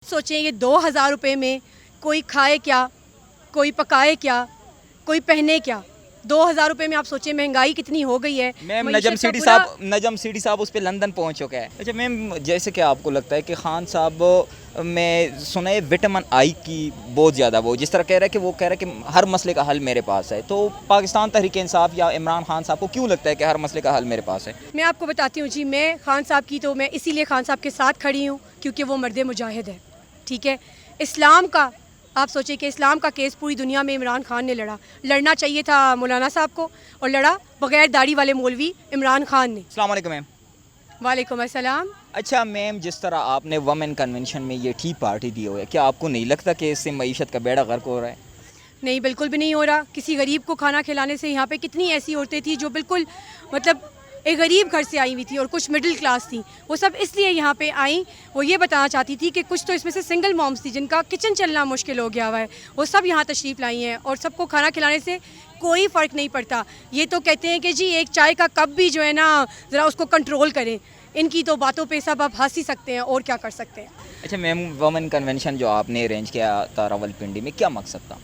सोचें ये 2000 रुपये में कोई खाए क्या, कोई पकाए क्या, कोई पहने क्या। 2000 रुपये में आप सोचें महंगाई कितनी हो गई है। मैम नजम सीडी साहब उस पर लंदन पहुंच चुका है। अच्छा मैम, जैसे कि आपको लगता है कि खान साहब मैं सुना है विटामिन आई की बहुत ज़्यादा वो जिस तरह कह रहा है कि वो कह रहा है कि हर मसले का हल मेरे पास है, तो पाकिस्तान तहरीक इंसाफ या इमरान खान साहब को क्यों लगता है कि हर मसले का हल मेरे पास है? मैं आपको बताती हूँ जी, मैं खान साहब की तो मैं इसीलिए खान साहब के साथ खड़ी हूँ क्योंकि वो मर्द मुजाहिद है। ठीक है, इस्लाम का आप सोचिए कि इस्लाम का केस पूरी दुनिया में इमरान खान ने लड़ना चाहिए था मौलाना साहब को, और लड़ा बगैर दाढ़ी वाले मौलवी इमरान खान ने। अस्सलाम वालेकुम मैम। वालेकुम अस्सलाम। अच्छा मैम, जिस तरह आपने वमेन कन्वेंशन में ये टी पार्टी दी हुई है, क्या आपको नहीं लगता कि इससे मईशत का बेड़ा गर्क हो रहा है? नहीं, बिल्कुल भी नहीं हो रहा। किसी गरीब को खाना खिलाने से यहाँ पे कितनी ऐसी औरतें थी जो बिल्कुल मतलब एक गरीब घर से आई हुई थी और कुछ मिडिल क्लास थी, वो सब इसलिए यहाँ पे आई, वो ये बताना चाहती थी कि कुछ तो इसमें से सिंगल मॉम्स थी जिनका किचन चलना मुश्किल हो गया हुआ है, वो सब यहाँ तशरीफ़ लाई हैं और सबको खाना खिलाने से कोई फ़र्क नहीं पड़ता। ये तो कहते हैं कि जी एक चाय का कप भी जो है ना ज़रा उसको कंट्रोल करें। इनकी तो बातों पे सब आप हंस ही सकते हैं और क्या कर सकते हैं। अच्छा मैम, वमेन कन्वेंशन जो आपने अरेंज किया था रावलपिंडी में, क्या मकसद था?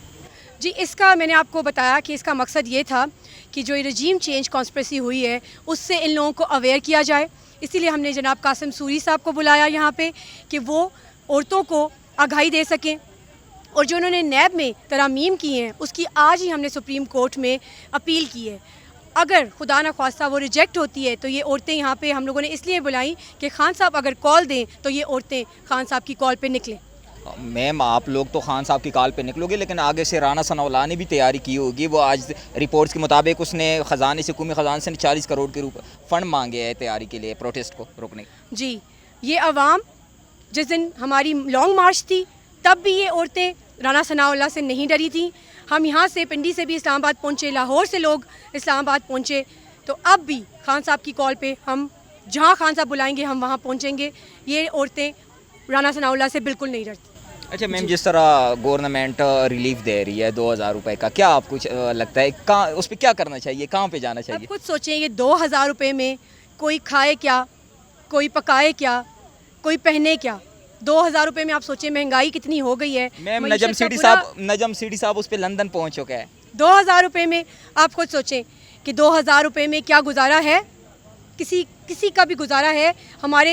जी, इसका मैंने आपको बताया कि इसका मकसद ये था कि जो ये रजीम चेंज कॉन्स्पिरेसी हुई है उससे इन लोगों को अवेयर किया जाए। इसीलिए हमने जनाब कासिम सूरी साहब को बुलाया यहाँ पे कि वो औरतों को आगाही दे सकें, और जो उन्होंने नैब में तरामीम की हैं उसकी आज ही हमने सुप्रीम कोर्ट में अपील की है। अगर खुदा न ख्वास्ता वो रिजेक्ट होती है तो ये औरतें यहाँ पे हम लोगों ने इसलिए बुलाई कि खान साहब अगर कॉल दें तो ये औरतें खान साहब की कॉल पे निकलें। मैम, आप लोग तो खान साहब की कॉल पे निकलोगे, लेकिन आगे से राना सनाउल्लाह ने भी तैयारी की होगी। वो आज रिपोर्ट्स के मुताबिक उसने ख़जाने से हुकूमी ख़जाने से 40 करोड़ के रूप फंड मांगे हैं तैयारी के लिए, प्रोटेस्ट को रोकने। जी, ये अवाम जिस दिन हमारी लॉन्ग मार्च थी तब भी ये औरतें राना सनाउल्लाह से नहीं डरी थी। हम यहाँ से पिंडी से भी इस्लामाबाद पहुँचे, लाहौर से लोग इस्लामाबाद पहुँचे, तो अब भी खान साहब की कॉल पे हम जहाँ खान साहब बुलाएंगे हम वहाँ पहुँचेंगे। ये औरतें राना सनाउल्लाह से बिल्कुल नहीं डरती। अच्छा मैम, जिस तरह गवर्नमेंट रिलीफ दे रही है 2000 रुपये का, क्या आपको लगता है कहाँ उस पर क्या करना चाहिए, कहाँ पे जाना चाहिए? अब कुछ सोचें ये 2000 रुपये में कोई खाए क्या, कोई पकाए क्या, कोई पहने क्या। 2000 रुपये में आप सोचें महंगाई कितनी हो गई है। मैम नजम सीडी साहब उस पर लंदन पहुंच चुका है। 2000 रुपये में आप खुद सोचें कि 2000 रुपये में क्या गुजारा है, किसी का भी गुजारा है।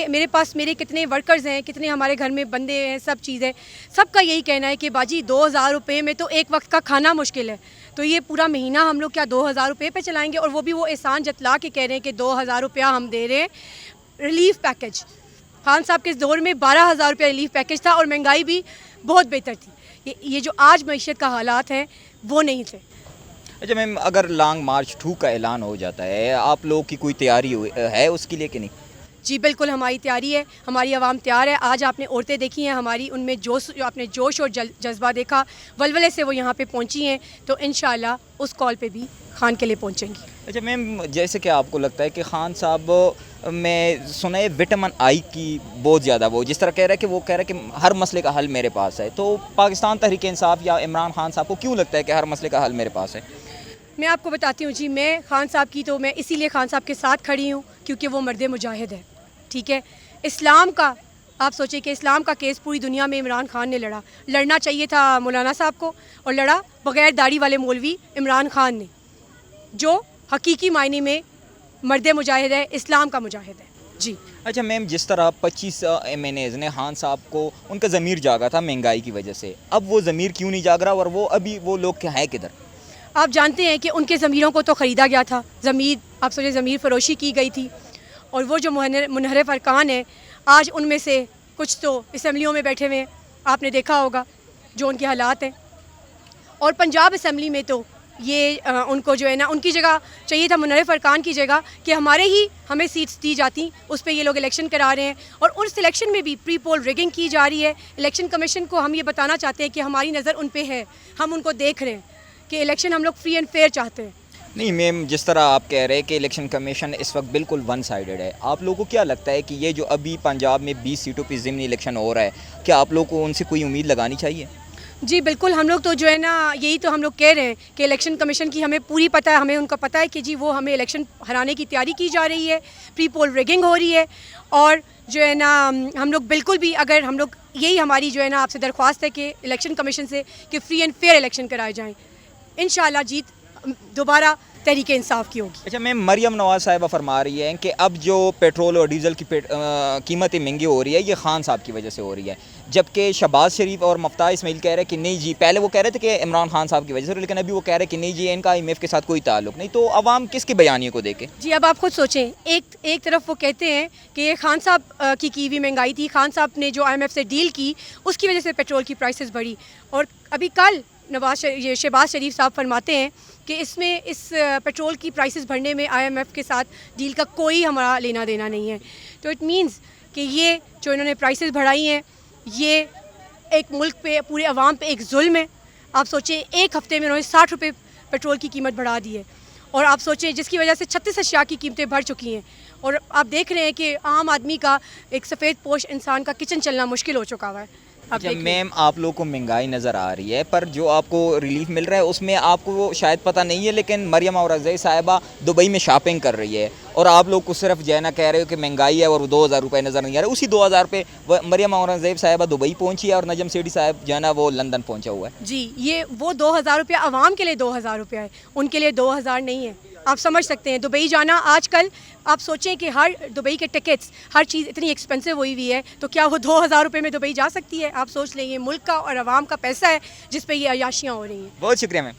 मेरे पास मेरे कितने वर्कर्स हैं, कितने हमारे घर में बंदे हैं, सब चीज़ है, सबका यही कहना है कि बाजी 2000 रुपये में तो एक वक्त का खाना मुश्किल है, तो ये पूरा महीना हम लोग क्या 2000 रुपये पे चलाएंगे? और वो भी वो एहसान जतला के कह रहे हैं कि 2000 रुपया हम दे रहे हैं रिलीफ पैकेज। खान साहब के दौर में 12,000 रुपया रिलीफ पैकेज था और महंगाई भी बहुत बेहतर थी। ये जो आज मईशत का हालात हैं वो नहीं थे। अच्छा मैम, अगर लॉन्ग मार्च 2 का ऐलान हो जाता है, आप लोग की कोई तैयारी है उसके लिए कि नहीं? जी बिल्कुल, हमारी तैयारी है, हमारी आवाम तैयार है। आज आपने औरतें देखी हैं हमारी, उनमें आपने जोश और जज्बा देखा, वलवले से वो यहाँ पे पहुँची हैं, तो इंशाल्लाह उस कॉल पे भी खान के लिए पहुँचेंगी। अच्छा मैम, जैसे कि आपको लगता है कि खान साहब मैं सुना है विटामिन आई की बहुत ज़्यादा वो जिस तरह कह रहा है कि वो कह रहा है कि हर मसले का हल मेरे पास है, तो पाकिस्तान तहरीक इंसाफ या इमरान खान साहब को क्यों लगता है कि हर मसले का हल मेरे पास है? मैं आपको बताती हूँ जी, मैं खान साहब की तो मैं इसीलिए खान साहब के साथ खड़ी हूँ क्योंकि वो मर्द मुजाहिद है। ठीक है, इस्लाम का आप सोचिए कि इस्लाम का केस पूरी दुनिया में इमरान खान ने लड़ना चाहिए था मौलाना साहब को, और लड़ा बगैर दाढ़ी वाले मौलवी इमरान खान ने, जो हकीकी मायने में मर्द मुजाहिद है, इस्लाम का मुजाहिद है। जी। अच्छा मैम, जिस तरह 25 MNAs ने खान साहब को उनका ज़मीर जागा था महंगाई की वजह से, अब वो ज़मीर क्यों नहीं जाग रहा और वो अभी वो लोग क्या है किधर? आप जानते हैं कि उनके ज़मीरों को तो ख़रीदा गया था, आप सोचिए ज़मीर फ़रोशी की गई थी, और वो जो मुनहरिफ अरकान हैं आज उनमें से कुछ तो असम्बलियों में बैठे हुए हैं, आपने देखा होगा जो उनके हालात हैं। और पंजाब असम्बली में तो ये उनको जो है ना उनकी जगह चाहिए था, मुनहरिफ अरकान की जगह कि हमें सीट्स दी जाती, उस पर ये लोग इलेक्शन करा रहे हैं, और उस इलेक्शन में भी प्री पोल रिगिंग की जा रही है। इलेक्शन कमीशन को हम ये बताना चाहते हैं कि हमारी नज़र उन पर है, हम उनको देख रहे हैं कि इलेक्शन हम लोग फ्री एंड फेयर चाहते हैं। नहीं मैम, जिस तरह आप कह रहे हैं कि इलेक्शन कमीशन इस वक्त बिल्कुल वन साइडेड है, आप लोगों को क्या लगता है कि ये जो अभी पंजाब में 20 सीटों पर ज़िमनी इलेक्शन हो रहा है, क्या आप लोगों को उनसे कोई उम्मीद लगानी चाहिए? जी बिल्कुल, हम लोग तो जो है ना यही तो हम लोग कह रहे हैं कि इलेक्शन कमीशन की हमें पूरी पता है, हमें उनका पता है कि जी वो हमें इलेक्शन हराने की तैयारी की जा रही है, प्री पोल रिगिंग हो रही है, और जो है ना हम लोग बिल्कुल भी अगर हम लोग यही हमारी जो है ना आपसे दरख्वास्त है कि इलेक्शन कमीशन से कि फ्री एंड फेयर इलेक्शन कराए जाएँ। इंशाल्लाह जीत दोबारा तहरीक इंसाफ की होगी। अच्छा मैम, मरियम नवाज साहिबा फरमा रही है कि अब जो पेट्रोल और डीजल की कीमतें महंगी हो रही है ये खान साहब की वजह से हो रही है, जबकि शहबाज शरीफ और मफ्ता इस्माइल कह रहे हैं कि नहीं जी, पहले वो कह रहे थे कि इमरान खान साहब की वजह से, लेकिन अभी वो कह रहे हैं कि नहीं जी इनका IMF के साथ कोई ताल्लुक नहीं। तो अवाम किसके बयानिए को देखे? जी अब आप खुद सोचें, एक तरफ वो कहते हैं कि ये खान साहब की हुई महंगाई थी, खान साहब ने जो IMF से डील की उसकी वजह से पेट्रोल की प्राइसेस बढ़ी, और अभी कल शहबाज शरीफ साहब फरमाते हैं कि इसमें इस पेट्रोल की प्राइसेस बढ़ने में IMF के साथ डील का कोई हमारा लेना देना नहीं है। तो इट मींस कि ये जो इन्होंने प्राइसेस बढ़ाई हैं ये एक मुल्क पे, पूरे अवाम पे एक जुल्म है। आप सोचें एक हफ़्ते में उन्होंने 60 रुपये पेट्रोल की कीमत बढ़ा दी है, और आप सोचें जिसकी वजह से 36 अशिया की कीमतें बढ़ चुकी हैं, और आप देख रहे हैं कि आम आदमी का, एक सफ़ेद पोश इंसान का किचन चलना मुश्किल हो चुका हुआ है। अच्छा मैम, आप लोग को महंगाई नज़र आ रही है, पर जो आपको रिलीफ मिल रहा है उसमें आपको वो शायद पता नहीं है, लेकिन मरियम औरंगज़ेब साहिबा दुबई में शॉपिंग कर रही है, और आप लोग को सिर्फ जो है ना कह रहे हो कि महंगाई है और 2000 रुपये नज़र नहीं आ रहे। उसी 2000 पे मरियम औरंगज़ेब साहिबा दुबई पहुंची है और नजम सेठी साहब जो है ना वो लंदन पहुंचा हुआ है। जी, ये वो 2000 रुपया आवाम के लिए 2000 रुपया है, उनके लिए 2000 नहीं है। आप समझ सकते हैं दुबई जाना आजकल, आप सोचें कि हर दुबई के टिकट्स, हर चीज़ इतनी एक्सपेंसिव हुई हुई है, तो क्या वो 2000 रुपये में दुबई जा सकती है? आप सोच लें, ये मुल्क का और आवाम का पैसा है जिस पे ये अयाशियाँ हो रही हैं। बहुत शुक्रिया मैम।